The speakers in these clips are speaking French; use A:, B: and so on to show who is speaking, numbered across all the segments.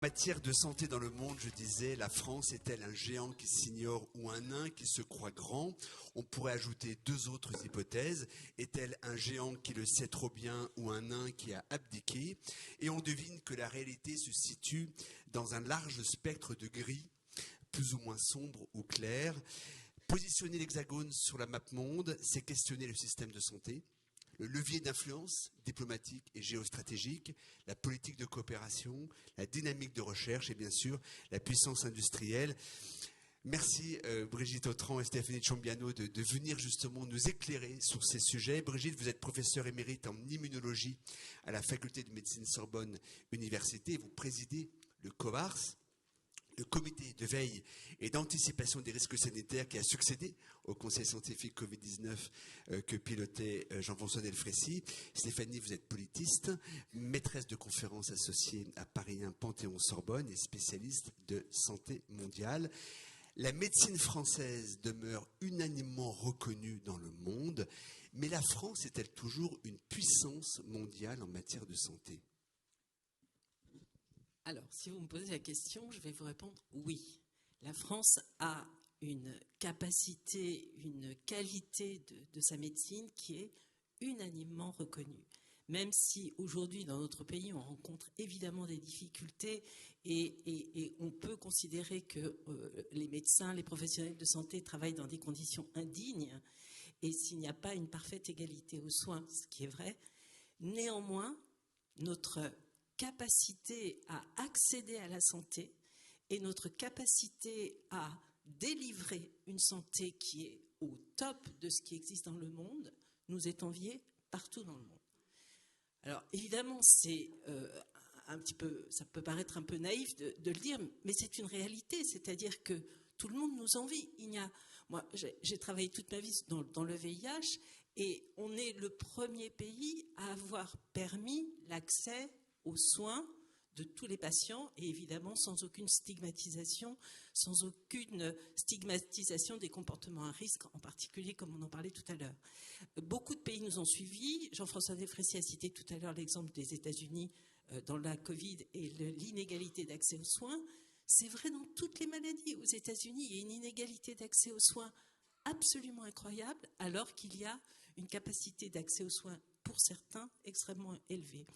A: En matière de santé dans le monde, je disais, la France est-elle un géant qui s'ignore ou un nain qui se croit grand? On pourrait ajouter deux autres hypothèses. Est-elle un géant qui le sait trop bien ou un nain qui a abdiqué? Et on devine que la réalité se situe dans un large spectre de gris, plus ou moins sombre ou clair. Positionner l'Hexagone sur la map monde, c'est questionner le système de santé, le levier d'influence diplomatique et géostratégique, la politique de coopération, la dynamique de recherche et bien sûr la puissance industrielle. Merci Brigitte Autran et Stéphanie Ciombiano de venir justement nous éclairer sur ces sujets. Brigitte, vous êtes professeure émérite en immunologie à la faculté de médecine Sorbonne Université. Vous présidez le COVARS, le comité de veille et d'anticipation des risques sanitaires qui a succédé au conseil scientifique Covid-19 que pilotait Jean-François Delfrécy. Stéphanie, vous êtes politiste, maîtresse de conférences associée à Paris 1 Panthéon-Sorbonne et spécialiste de santé mondiale. La médecine française demeure unanimement reconnue dans le monde, mais la France est-elle toujours une puissance mondiale en matière de santé ?
B: Alors, si vous me posez la question, je vais vous répondre oui. La France a une capacité, une qualité de sa médecine qui est unanimement reconnue. Même si aujourd'hui, dans notre pays, on rencontre évidemment des difficultés et on peut considérer que les médecins, les professionnels de santé travaillent dans des conditions indignes et s'il n'y a pas une parfaite égalité aux soins, ce qui est vrai, néanmoins, notre capacité à accéder à la santé et notre capacité à délivrer une santé qui est au top de ce qui existe dans le monde nous est enviée partout dans le monde. Alors évidemment, c'est un petit peu, ça peut paraître un peu naïf de le dire, mais c'est une réalité, c'est-à-dire que tout le monde nous envie. Moi, j'ai travaillé toute ma vie dans le VIH et on est le premier pays à avoir permis l'accès aux soins de tous les patients et évidemment sans aucune stigmatisation des comportements à risque, en particulier comme on en parlait tout à l'heure. Beaucoup de pays nous ont suivis. Jean-François Delfrécy a cité tout à l'heure l'exemple des États-Unis dans la Covid et l'inégalité d'accès aux soins. C'est vrai dans toutes les maladies. Aux États-Unis, il y a une inégalité d'accès aux soins absolument incroyable, alors qu'il y a une capacité d'accès aux soins pour certains extrêmement élevée.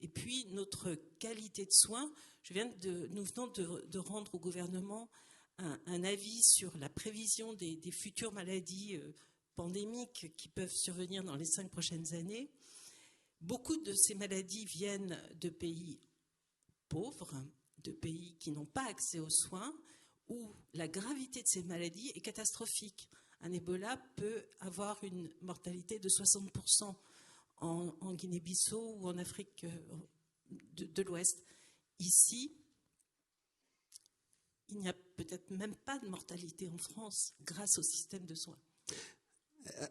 B: Et puis notre qualité de soins, nous venons de rendre au gouvernement un avis sur la prévision des futures maladies pandémiques qui peuvent survenir dans les 5 prochaines années. Beaucoup de ces maladies viennent de pays pauvres, de pays qui n'ont pas accès aux soins, où la gravité de ces maladies est catastrophique. Un Ebola peut avoir une mortalité de 60% en Guinée-Bissau ou en Afrique de l'Ouest. Ici, il n'y a peut-être même pas de mortalité en France grâce au système de soins.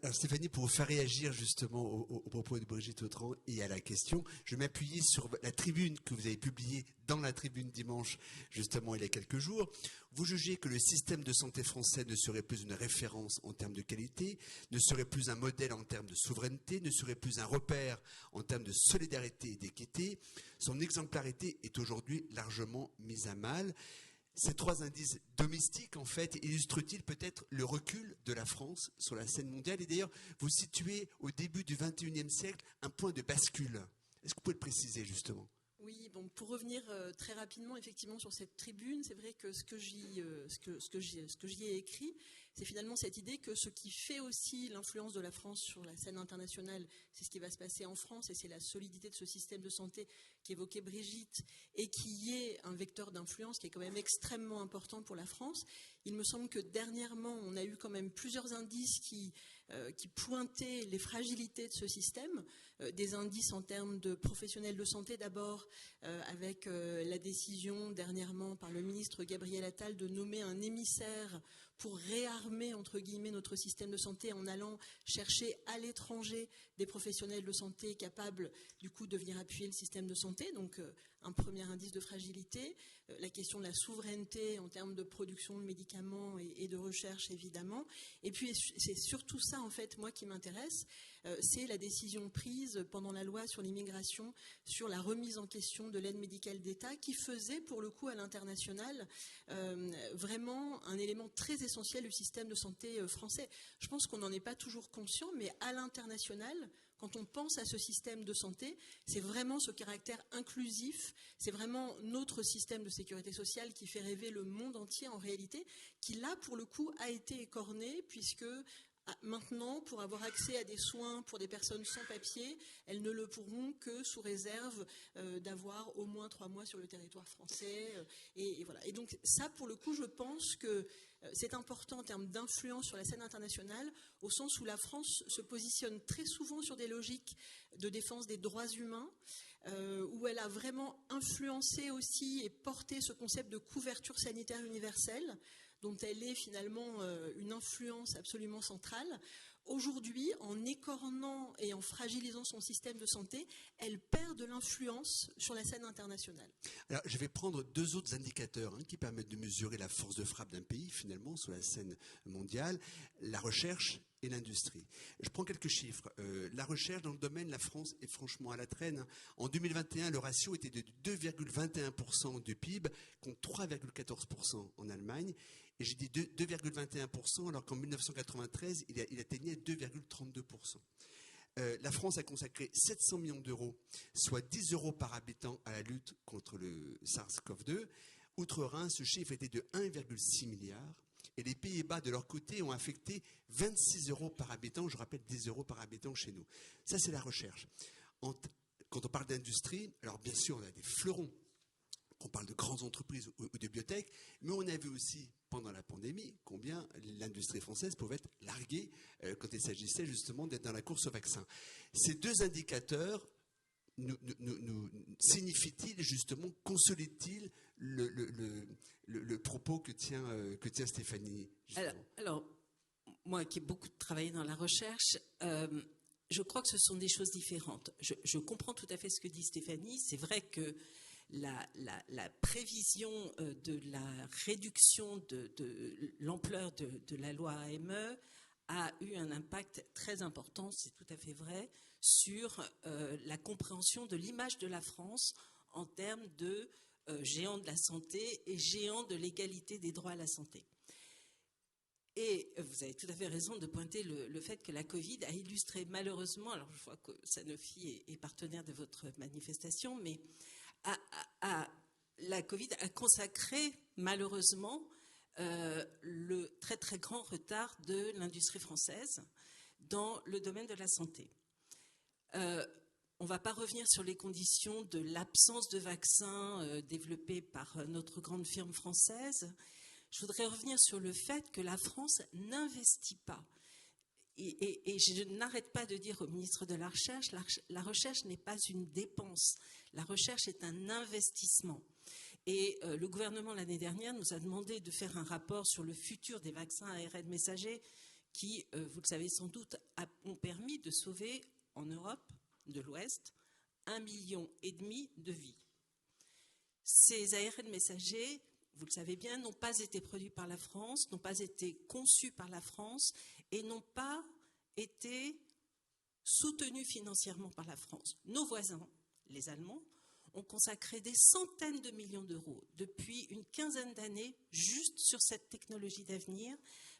A: Alors Stéphanie, pour vous faire réagir justement au propos de Brigitte Autran et à la question, je vais m'appuyer sur la tribune que vous avez publiée dans la tribune dimanche, justement il y a quelques jours. Vous jugez que le système de santé français ne serait plus une référence en termes de qualité, ne serait plus un modèle en termes de souveraineté, ne serait plus un repère en termes de solidarité et d'équité. Son exemplarité est aujourd'hui largement mise à mal. Ces trois indices domestiques, en fait, illustrent-ils peut-être le recul de la France sur la scène mondiale? Et d'ailleurs, vous situez au début du XXIe siècle un point de bascule. Est-ce que vous pouvez le préciser, justement?
C: Oui, bon, pour revenir très rapidement effectivement sur cette tribune, c'est vrai que ce que j'y ai écrit, c'est finalement cette idée que ce qui fait aussi l'influence de la France sur la scène internationale, c'est ce qui va se passer en France et c'est la solidité de ce système de santé qu'évoquait Brigitte et qui est un vecteur d'influence qui est quand même extrêmement important pour la France. Il me semble que dernièrement, on a eu quand même plusieurs indices qui pointaient les fragilités de ce système, des indices en termes de professionnels de santé d'abord, avec la décision dernièrement par le ministre Gabriel Attal de nommer un émissaire pour réarmer, entre guillemets, notre système de santé en allant chercher à l'étranger des professionnels de santé capables, du coup, de venir appuyer le système de santé. Donc, un premier indice de fragilité. La question de la souveraineté en termes de production de médicaments et de recherche, évidemment. Et puis, c'est surtout ça, en fait, moi, qui m'intéresse. c'est la décision prise pendant la loi sur l'immigration, sur la remise en question de l'aide médicale d'État, qui faisait pour le coup à l'international vraiment un élément très essentiel du système de santé français. Je pense qu'on n'en est pas toujours conscient, mais à l'international, quand on pense à ce système de santé, c'est vraiment ce caractère inclusif, c'est vraiment notre système de sécurité sociale qui fait rêver le monde entier en réalité, qui là pour le coup a été écorné puisque maintenant, pour avoir accès à des soins pour des personnes sans papier, elles ne le pourront que sous réserve d'avoir au moins 3 mois sur le territoire français. Et voilà. Et donc ça, pour le coup, je pense que c'est important en termes d'influence sur la scène internationale, au sens où la France se positionne très souvent sur des logiques de défense des droits humains, où elle a vraiment influencé aussi et porté ce concept de couverture sanitaire universelle, dont elle est finalement une influence absolument centrale. Aujourd'hui, en écornant et en fragilisant son système de santé, elle perd de l'influence sur la scène internationale.
A: Alors, je vais prendre 2 autres indicateurs qui permettent de mesurer la force de frappe d'un pays, finalement, sur la scène mondiale, la recherche et l'industrie. Je prends quelques chiffres. La recherche dans le domaine, la France est franchement à la traîne. En 2021, le ratio était de 2,21% du PIB, contre 3,14% en Allemagne. Et j'ai dit 2,21%, alors qu'en 1993, il atteignait 2,32%. La France a consacré 700 millions d'euros, soit 10 euros par habitant à la lutte contre le SARS-CoV-2. Outre-Rhin, ce chiffre était de 1,6 milliard. Et les Pays-Bas, de leur côté, ont affecté 26 euros par habitant. Je rappelle 10 euros par habitant chez nous. Ça, c'est la recherche. Quand on parle d'industrie, alors bien sûr, on a des fleurons. On parle de grandes entreprises ou de biotech, mais on a vu aussi pendant la pandémie combien l'industrie française pouvait être larguée quand il s'agissait justement d'être dans la course au vaccin. Ces 2 indicateurs nous signifient-ils justement, consolident-ils le propos que tient Stéphanie?
B: Alors, moi qui ai beaucoup travaillé dans la recherche, je crois que ce sont des choses différentes. Je comprends tout à fait ce que dit Stéphanie. C'est vrai que la prévision de la réduction de l'ampleur de la loi AME a eu un impact très important, c'est tout à fait vrai, sur la compréhension de l'image de la France en termes de géant de la santé et géant de l'égalité des droits à la santé. Et vous avez tout à fait raison de pointer le fait que la Covid a illustré malheureusement, alors je vois que Sanofi est partenaire de votre manifestation, mais la Covid a consacré malheureusement le très très grand retard de l'industrie française dans le domaine de la santé. On ne va pas revenir sur les conditions de l'absence de vaccins développés par notre grande firme française. Je voudrais revenir sur le fait que la France n'investit pas. Et je n'arrête pas de dire au ministre de la recherche n'est pas une dépense. La recherche est un investissement. Et le gouvernement, l'année dernière, nous a demandé de faire un rapport sur le futur des vaccins ARN messagers qui, vous le savez sans doute, ont permis de sauver en Europe de l'Ouest 1,5 million de vies. Ces ARN messagers, vous le savez bien, n'ont pas été produits par la France, n'ont pas été conçus par la France et n'ont pas été soutenus financièrement par la France. Nos voisins, les Allemands, ont consacré des centaines de millions d'euros depuis une quinzaine d'années juste sur cette technologie d'avenir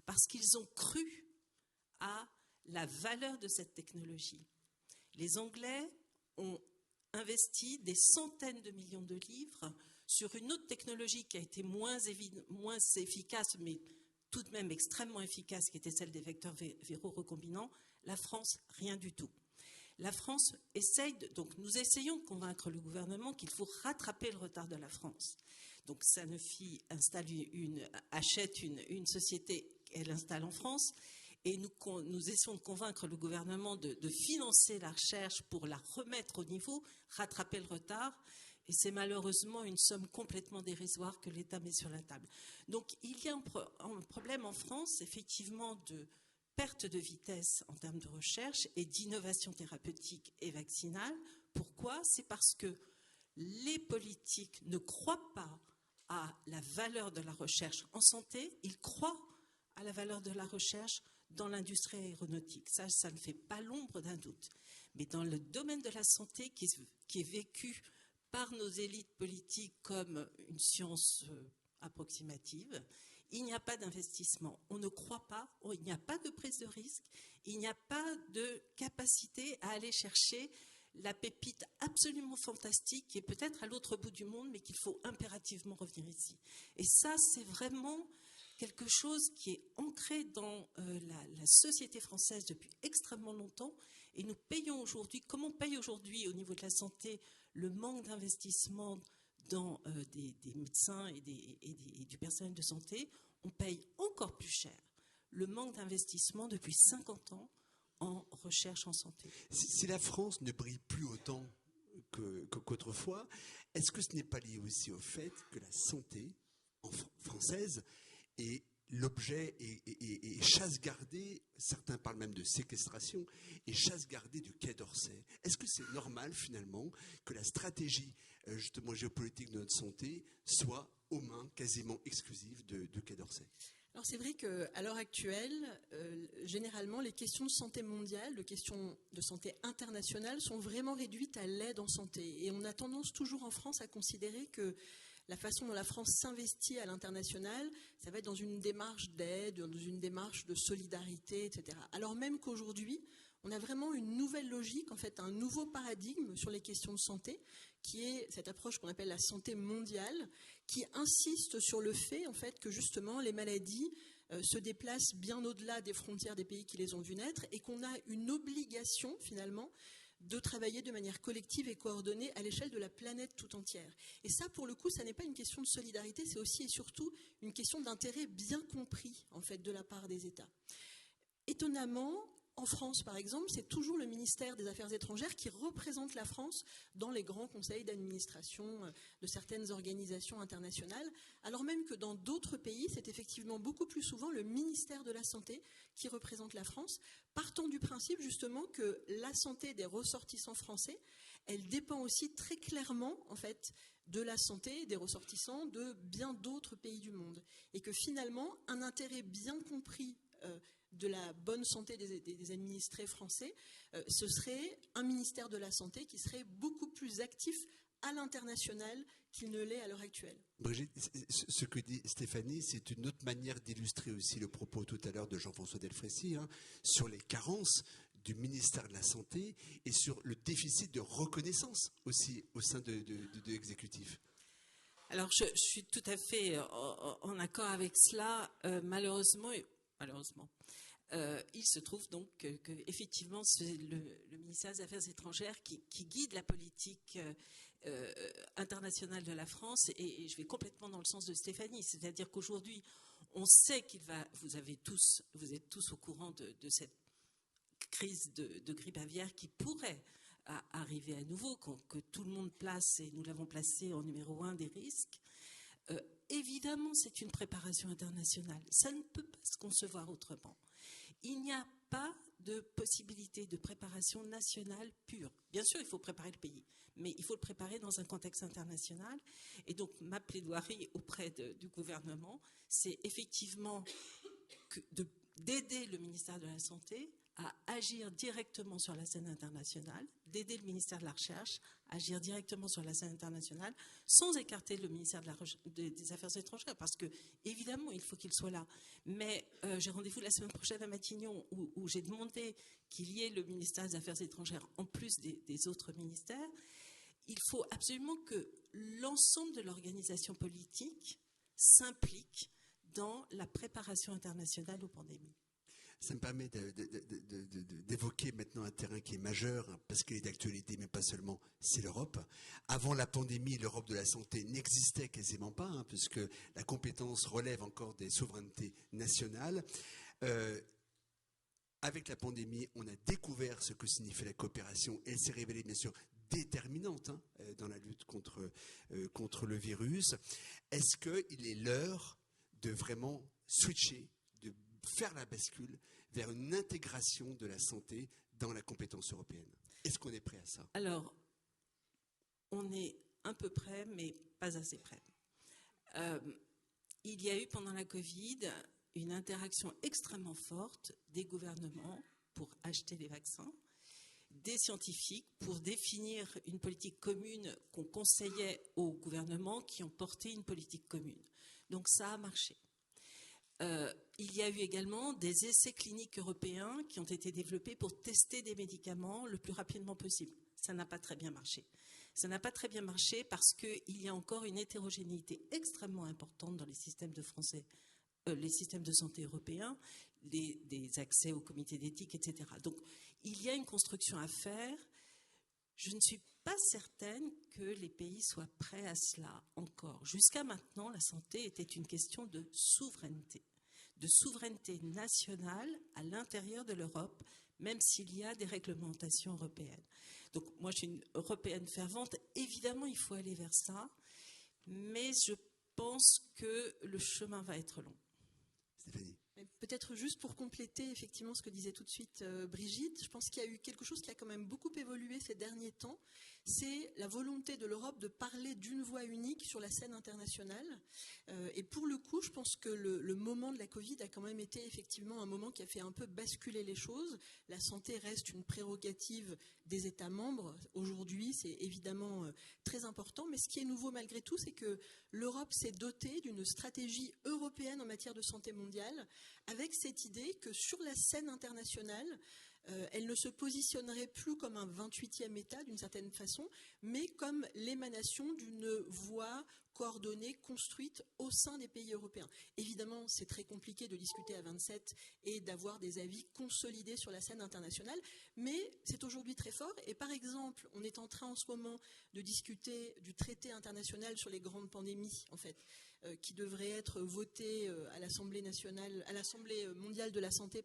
B: parce qu'ils ont cru à la valeur de cette technologie. Les Anglais ont investi des centaines de millions de livres sur une autre technologie qui a été moins efficace, mais tout de même extrêmement efficace, qui était celle des vecteurs viraux recombinants. La France, rien du tout. La France donc nous essayons de convaincre le gouvernement qu'il faut rattraper le retard de la France. Donc Sanofi achète une société qu'elle installe en France et nous essayons de convaincre le gouvernement de financer la recherche pour la remettre au niveau, rattraper le retard. Et c'est malheureusement une somme complètement dérisoire que l'État met sur la table. Donc il y a un problème en France, effectivement, de perte de vitesse en termes de recherche et d'innovation thérapeutique et vaccinale. Pourquoi ? C'est parce que les politiques ne croient pas à la valeur de la recherche en santé, ils croient à la valeur de la recherche dans l'industrie aéronautique. Ça ne fait pas l'ombre d'un doute. Mais dans le domaine de la santé, qui est vécu par nos élites politiques comme une science approximative, il n'y a pas d'investissement. On ne croit pas, il n'y a pas de prise de risque, il n'y a pas de capacité à aller chercher la pépite absolument fantastique qui est peut-être à l'autre bout du monde, mais qu'il faut impérativement revenir ici. Et ça, c'est vraiment quelque chose qui est ancré dans la société française depuis extrêmement longtemps. Et nous payons aujourd'hui, comme on paye aujourd'hui au niveau de la santé, le manque d'investissement dans des médecins et du personnel de santé, on paye encore plus cher le manque d'investissement depuis 50 ans en recherche en santé.
A: Si la France ne brille plus autant qu'autrefois, est-ce que ce n'est pas lié aussi au fait que la santé française est l'objet et chasse gardée, certains parlent même de séquestration, et chasse gardée du Quai d'Orsay? Est-ce que c'est normal finalement que la stratégie justement géopolitique de notre santé soit aux mains quasiment exclusives de Quai d'Orsay?
C: Alors c'est vrai qu'à l'heure actuelle, généralement, les questions de santé mondiale, de questions de santé internationale sont vraiment réduites à l'aide en santé. Et on a tendance toujours en France à considérer que la façon dont la France s'investit à l'international, ça va être dans une démarche d'aide, dans une démarche de solidarité, etc. Alors même qu'aujourd'hui, on a vraiment une nouvelle logique, en fait, un nouveau paradigme sur les questions de santé, qui est cette approche qu'on appelle la santé mondiale, qui insiste sur le fait, en fait, que justement les maladies se déplacent bien au-delà des frontières des pays qui les ont vues naître, et qu'on a une obligation, finalement, de travailler de manière collective et coordonnée à l'échelle de la planète tout entière. Et ça, pour le coup, ça n'est pas une question de solidarité, c'est aussi et surtout une question d'intérêt bien compris, en fait, de la part des États. Étonnamment, en France, par exemple, c'est toujours le ministère des Affaires étrangères qui représente la France dans les grands conseils d'administration de certaines organisations internationales, alors même que dans d'autres pays, c'est effectivement beaucoup plus souvent le ministère de la Santé qui représente la France, partant du principe justement que la santé des ressortissants français, elle dépend aussi très clairement, en fait, de la santé des ressortissants de bien d'autres pays du monde. Et que finalement, un intérêt bien compris de la bonne santé des administrés français, ce serait un ministère de la Santé qui serait beaucoup plus actif à l'international qu'il ne l'est à l'heure actuelle.
A: Brigitte, ce que dit Stéphanie, c'est une autre manière d'illustrer aussi le propos tout à l'heure de Jean-François Delfraissy sur les carences du ministère de la Santé et sur le déficit de reconnaissance aussi au sein de l'exécutif.
B: Alors, je suis tout à fait en accord avec cela. Malheureusement, il se trouve donc que effectivement, c'est le ministère des Affaires étrangères qui guide la politique internationale de la France. Et je vais complètement dans le sens de Stéphanie. C'est-à-dire qu'aujourd'hui, on sait vous êtes tous au courant de cette crise de grippe aviaire qui pourrait arriver à nouveau, que tout le monde place, et nous l'avons placé en numéro 1 des risques. Évidemment, c'est une préparation internationale. Ça ne peut pas se concevoir autrement. Il n'y a pas de possibilité de préparation nationale pure. Bien sûr, il faut préparer le pays, mais il faut le préparer dans un contexte international. Et donc, ma plaidoirie auprès du gouvernement, c'est effectivement d'aider le ministère de la Santé à agir directement sur la scène internationale, d'aider le ministère de la Recherche à agir directement sur la scène internationale, sans écarter le ministère des Affaires étrangères, parce que, évidemment, il faut qu'il soit là. Mais j'ai rendez-vous la semaine prochaine à Matignon, où j'ai demandé qu'il y ait le ministère des Affaires étrangères en plus des autres ministères. Il faut absolument que l'ensemble de l'organisation politique s'implique dans la préparation internationale aux pandémies.
A: Ça me permet d'évoquer maintenant un terrain qui est majeur, parce qu'il est d'actualité, mais pas seulement, c'est l'Europe. Avant la pandémie, l'Europe de la santé n'existait quasiment pas, puisque la compétence relève encore des souverainetés nationales. Avec la pandémie, on a découvert ce que signifiait la coopération, et elle s'est révélée bien sûr déterminante dans la lutte contre le virus. Est-ce qu'il est l'heure de vraiment switcher, de faire la bascule vers une intégration de la santé dans la compétence européenne? Est-ce qu'on est prêt à ça?
B: Alors, on est un peu prêt, mais pas assez prêt. Il y a eu pendant la Covid une interaction extrêmement forte des gouvernements pour acheter les vaccins, des scientifiques pour définir une politique commune qu'on conseillait aux gouvernements qui ont porté une politique commune. Donc ça a marché. Il y a eu également des essais cliniques européens qui ont été développés pour tester des médicaments le plus rapidement possible. Ça n'a pas très bien marché. Ça n'a pas très bien marché parce qu'il y a encore une hétérogénéité extrêmement importante dans les systèmes les systèmes de santé européens, des accès au comité d'éthique, etc. Donc, il y a une construction à faire. Je ne suis pas certaine que les pays soient prêts à cela encore. Jusqu'à maintenant, la santé était une question de souveraineté nationale à l'intérieur de l'Europe, même s'il y a des réglementations européennes. Donc, moi, je suis une européenne fervente. Évidemment, il faut aller vers ça, mais je pense que le chemin va être long.
A: Stéphanie.
C: Peut-être juste pour compléter effectivement ce que disait tout de suite Brigitte, je pense qu'il y a eu quelque chose qui a quand même beaucoup évolué ces derniers temps, c'est la volonté de l'Europe de parler d'une voix unique sur la scène internationale. Et pour le coup, je pense que le moment de la Covid a quand même été effectivement un moment qui a fait un peu basculer les choses. La santé reste une prérogative des États membres. Aujourd'hui, c'est évidemment très important. Mais ce qui est nouveau malgré tout, c'est que l'Europe s'est dotée d'une stratégie européenne en matière de santé mondiale, avec cette idée que sur la scène internationale, elle ne se positionnerait plus comme un 28e État d'une certaine façon, mais comme l'émanation d'une voix coordonnée, construite au sein des pays européens. Évidemment, c'est très compliqué de discuter à 27 et d'avoir des avis consolidés sur la scène internationale, mais c'est aujourd'hui très fort. Et par exemple, on est en train en ce moment de discuter du traité international sur les grandes pandémies, en fait, qui devrait être voté à l'Assemblée mondiale de la santé,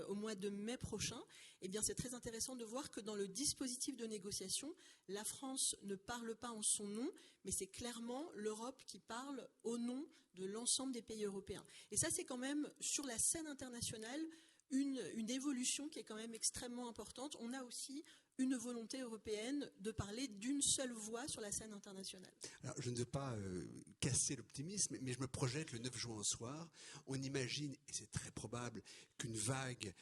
C: au mois de mai prochain. Eh bien, c'est très intéressant de voir que dans le dispositif de négociation, la France ne parle pas en son nom, mais c'est clairement l'Europe qui parle au nom de l'ensemble des pays européens. Et ça, c'est quand même, sur la scène internationale, une évolution qui est quand même extrêmement importante. On a aussi une volonté européenne de parler d'une seule voix sur la scène internationale.
A: Alors, je ne veux pas casser l'optimisme, mais je me projette le 9 juin au soir. On imagine, et c'est très probable, qu'une vague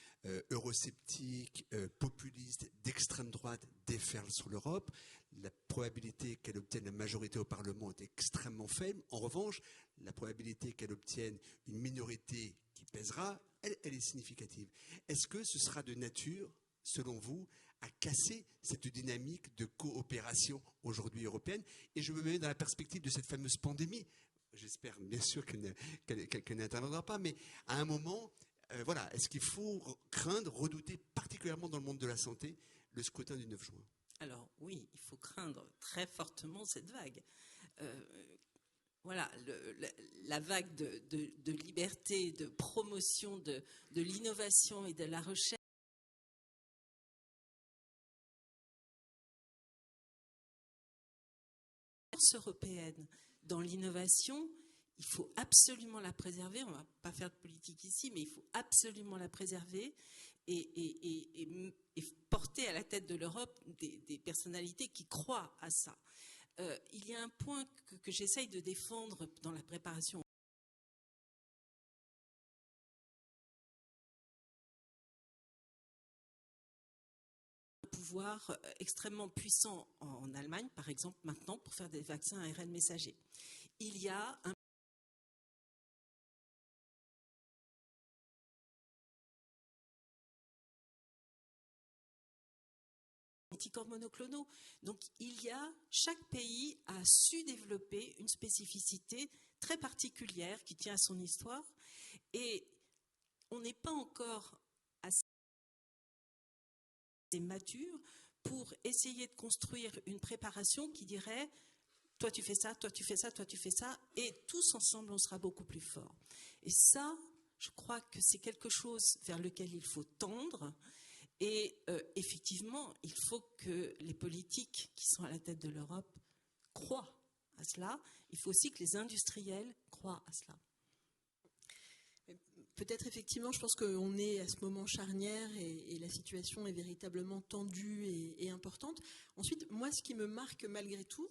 A: eurosceptique, populiste, d'extrême droite déferle sur l'Europe. La probabilité qu'elle obtienne la majorité au Parlement est extrêmement faible. En revanche, la probabilité qu'elle obtienne une minorité qui pèsera, elle est significative. Est-ce que ce sera de nature, selon vous, à casser cette dynamique de coopération aujourd'hui européenne? Et je me mets dans la perspective de cette fameuse pandémie. J'espère bien sûr qu'elle n'interviendra pas, mais à un moment, voilà, est-ce qu'il faut craindre, redouter particulièrement dans le monde de la santé, le scrutin du 9 juin?
B: Alors oui, il faut craindre très fortement cette vague. Voilà, la vague de liberté, de promotion de l'innovation et de la recherche européenne dans l'innovation, il faut absolument la préserver. On ne va pas faire de politique ici, mais il faut absolument la préserver et porter à la tête de l'Europe des personnalités qui croient à ça. Il y a un point que j'essaye de défendre dans la préparation. Un pouvoir extrêmement puissant en Allemagne, par exemple, maintenant, pour faire des vaccins ARN messagers. Il y a un anticorps monoclonaux. Donc, chaque pays a su développer une spécificité très particulière qui tient à son histoire et on n'est pas encore assez mature pour essayer de construire une préparation qui dirait toi tu fais ça, toi tu fais ça, toi tu fais ça et tous ensemble on sera beaucoup plus forts. Et ça, je crois que c'est quelque chose vers lequel il faut tendre. Et effectivement, il faut que les politiques qui sont à la tête de l'Europe croient à cela. Il faut aussi que les industriels croient à cela.
C: peut-être effectivement, je pense qu'on est à ce moment charnière et la situation est véritablement tendue et importante. Ensuite, moi, ce qui me marque malgré tout,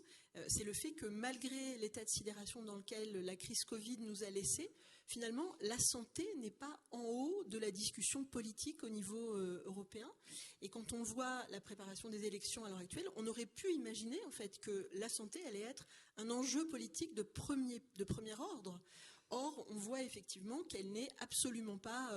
C: c'est le fait que malgré l'état de sidération dans lequel la crise Covid nous a laissés, finalement, la santé n'est pas en haut de la discussion politique au niveau européen. Et quand on voit la préparation des élections à l'heure actuelle, on aurait pu imaginer en fait que la santé allait être un enjeu politique de premier ordre. Or, on voit effectivement qu'elle n'est absolument pas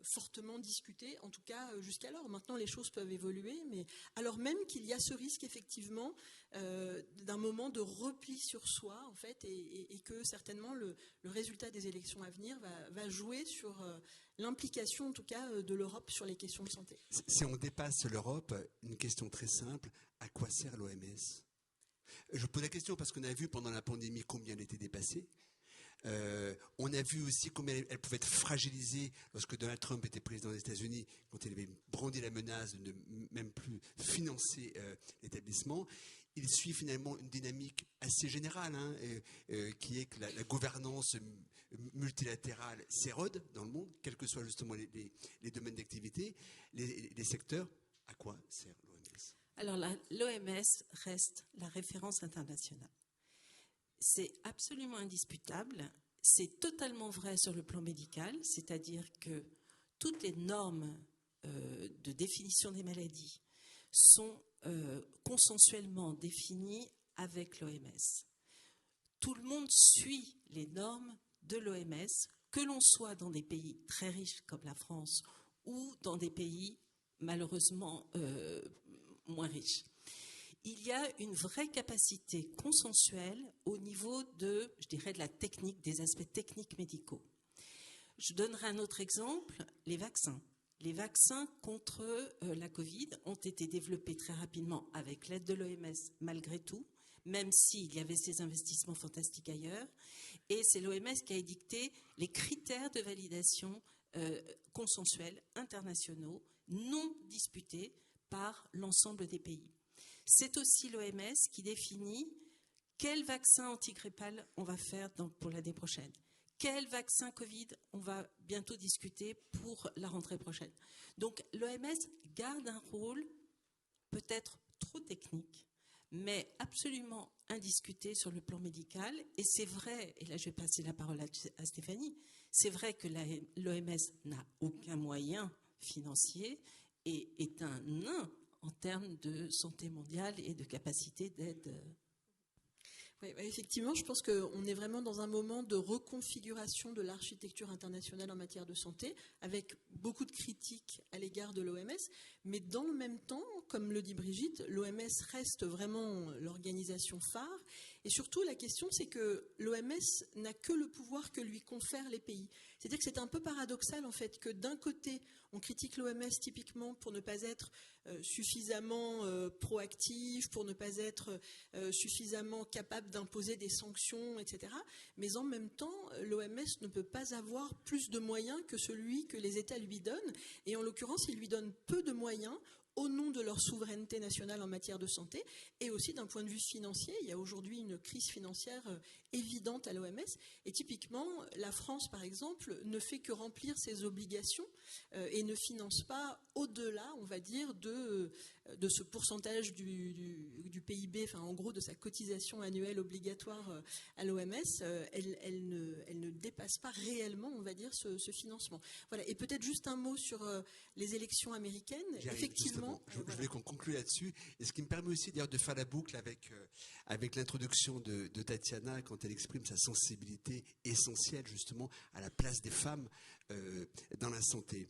C: fortement discutée, en tout cas jusqu'alors. Maintenant, les choses peuvent évoluer, mais alors même qu'il y a ce risque effectivement d'un moment de repli sur soi, en fait, et que certainement le résultat des élections à venir va jouer sur l'implication, en tout cas, de l'Europe sur les questions de santé.
A: Si on dépasse l'Europe, une question très simple, à quoi sert l'OMS ? Je pose la question parce qu'on a vu pendant la pandémie combien elle était dépassée. On a vu aussi combien elle pouvait être fragilisée lorsque Donald Trump était président des États-Unis, quand il avait brandi la menace de ne même plus financer l'établissement. Il suit finalement une dynamique assez générale, qui est que la gouvernance multilatérale s'érode dans le monde, quels que soient justement les domaines d'activité, les secteurs. À quoi sert l'OMS ?
B: Alors l'OMS reste la référence internationale. C'est absolument indiscutable, c'est totalement vrai sur le plan médical, c'est-à-dire que toutes les normes de définition des maladies sont consensuellement définies avec l'OMS. Tout le monde suit les normes de l'OMS, que l'on soit dans des pays très riches comme la France ou dans des pays malheureusement moins riches. Il y a une vraie capacité consensuelle au niveau de, je dirais, de la technique, des aspects techniques médicaux. Je donnerai un autre exemple, les vaccins. Les vaccins contre la Covid ont été développés très rapidement avec l'aide de l'OMS, malgré tout, même s'il y avait ces investissements fantastiques ailleurs. Et c'est l'OMS qui a édicté les critères de validation consensuels internationaux, non disputés par l'ensemble des pays. C'est aussi l'OMS qui définit quel vaccin antigrippal on va faire pour l'année prochaine. Quel vaccin Covid on va bientôt discuter pour la rentrée prochaine. Donc l'OMS garde un rôle peut-être trop technique, mais absolument indiscuté sur le plan médical. Et c'est vrai, et là je vais passer la parole à Stéphanie, c'est vrai que l'OMS n'a aucun moyen financier et est un nain en termes de santé mondiale et de capacité d'aide.
C: Oui, effectivement, je pense qu'on est vraiment dans un moment de reconfiguration de l'architecture internationale en matière de santé, avec beaucoup de critiques à l'égard de l'OMS, mais dans le même temps, comme le dit Brigitte, l'OMS reste vraiment l'organisation phare, et surtout la question c'est que l'OMS n'a que le pouvoir que lui confèrent les pays. C'est-à-dire que c'est un peu paradoxal en fait que d'un côté, on critique l'OMS typiquement pour ne pas être suffisamment proactif, pour ne pas être suffisamment capable d'imposer des sanctions, etc. Mais en même temps, l'OMS ne peut pas avoir plus de moyens que celui que les États lui donnent. Et en l'occurrence, ils lui donnent peu de moyens au nom de leur souveraineté nationale en matière de santé, et aussi d'un point de vue financier. Il y a aujourd'hui une crise financière évidente à l'OMS, et typiquement, la France, par exemple, ne fait que remplir ses obligations et ne finance pas au-delà, on va dire, de ce pourcentage du PIB, enfin en gros de sa cotisation annuelle obligatoire à l'OMS, elle ne dépasse pas réellement, on va dire, ce financement. Voilà. Et peut-être juste un mot sur les élections américaines. Effectivement,
A: je voulais qu'on conclue là-dessus, et ce qui me permet aussi d'ailleurs de faire la boucle avec l'introduction de Tatiana quand elle exprime sa sensibilité essentielle justement à la place des femmes dans la santé.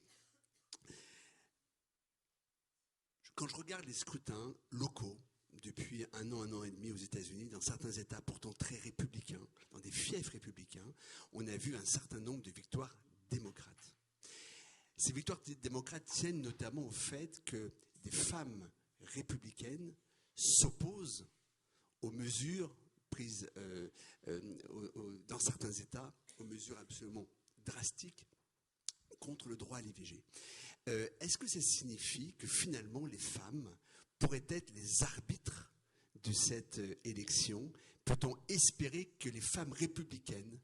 A: Quand je regarde les scrutins locaux depuis un an et demi aux États-Unis, dans certains États pourtant très républicains, dans des fiefs républicains, on a vu un certain nombre de victoires démocrates. Ces victoires démocrates tiennent notamment au fait que des femmes républicaines s'opposent aux mesures prises dans certains États, aux mesures absolument drastiques contre le droit à l'IVG. Est-ce que ça signifie que finalement les femmes pourraient être les arbitres de cette élection? Peut-on espérer que les femmes républicaines,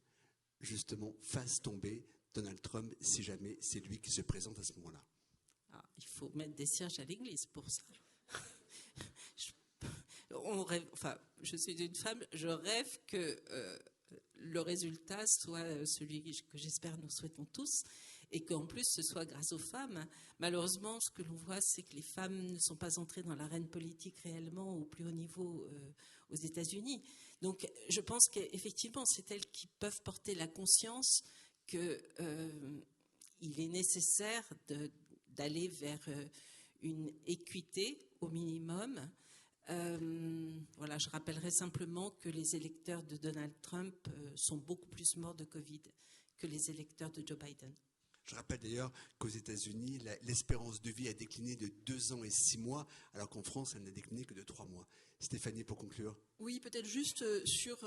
A: justement, fassent tomber Donald Trump si jamais c'est lui qui se présente à ce moment-là?
B: Il faut mettre des cierges à l'église pour ça. Je suis une femme, je rêve que le résultat soit celui que j'espère nous souhaitons tous, et qu'en plus ce soit grâce aux femmes. Malheureusement, ce que l'on voit, c'est que les femmes ne sont pas entrées dans l'arène politique réellement au plus haut niveau aux États-Unis. Donc je pense qu'effectivement, c'est elles qui peuvent porter la conscience qu'il est nécessaire d'aller vers une équité au minimum. Voilà, je rappellerai simplement que les électeurs de Donald Trump sont beaucoup plus morts de Covid que les électeurs de Joe Biden.
A: Je rappelle d'ailleurs qu'aux États-Unis, l'espérance de vie a décliné de 2 ans et 6 mois, alors qu'en France, elle n'a décliné que de 3 mois. Stéphanie, pour conclure.
C: Oui, peut-être juste sur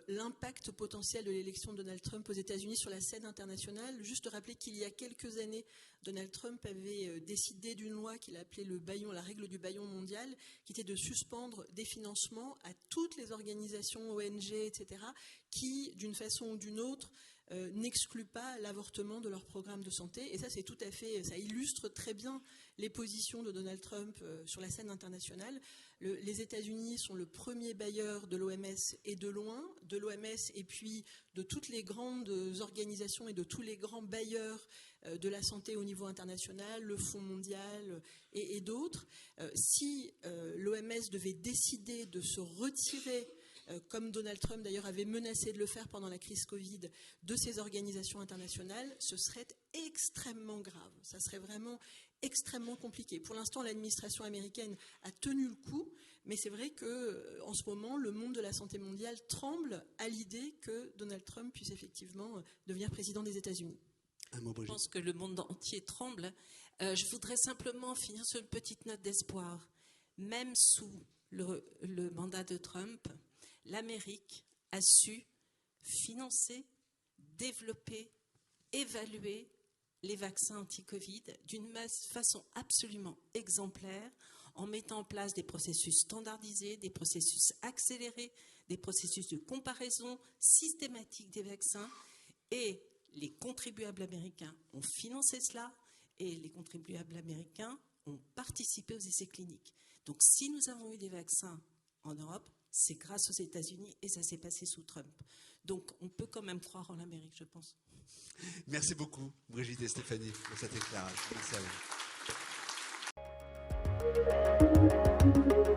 C: l'impact potentiel de l'élection de Donald Trump aux États-Unis sur la scène internationale. Juste rappeler qu'il y a quelques années, Donald Trump avait décidé d'une loi qu'il appelait la règle du bâillon mondial, qui était de suspendre des financements à toutes les organisations ONG, etc., qui, d'une façon ou d'une autre, n'excluent pas l'avortement de leur programme de santé. Et ça, ça illustre très bien les positions de Donald Trump sur la scène internationale. Les États-Unis sont le premier bailleur de l'OMS et de loin, de l'OMS et puis de toutes les grandes organisations et de tous les grands bailleurs de la santé au niveau international, le Fonds mondial et d'autres. Si l'OMS devait décider de se retirer, comme Donald Trump d'ailleurs avait menacé de le faire pendant la crise Covid, de ces organisations internationales, ce serait extrêmement grave. Ça serait vraiment extrêmement compliqué. Pour l'instant, l'administration américaine a tenu le coup, mais c'est vrai qu'en ce moment, le monde de la santé mondiale tremble à l'idée que Donald Trump puisse effectivement devenir président des États-Unis.
B: Je pense que le monde entier tremble. Je voudrais simplement finir sur une petite note d'espoir. Même sous le mandat de Trump, l'Amérique a su financer, développer, évaluer les vaccins anti-Covid d'une façon absolument exemplaire, en mettant en place des processus standardisés, des processus accélérés, des processus de comparaison systématique des vaccins. Et les contribuables américains ont financé cela, et les contribuables américains ont participé aux essais cliniques. Donc si nous avons eu des vaccins en Europe, c'est grâce aux États-Unis, et ça s'est passé sous Trump. Donc on peut quand même croire en l'Amérique, je pense.
A: Merci beaucoup, Brigitte et Stéphanie, pour cet éclairage. Merci à vous.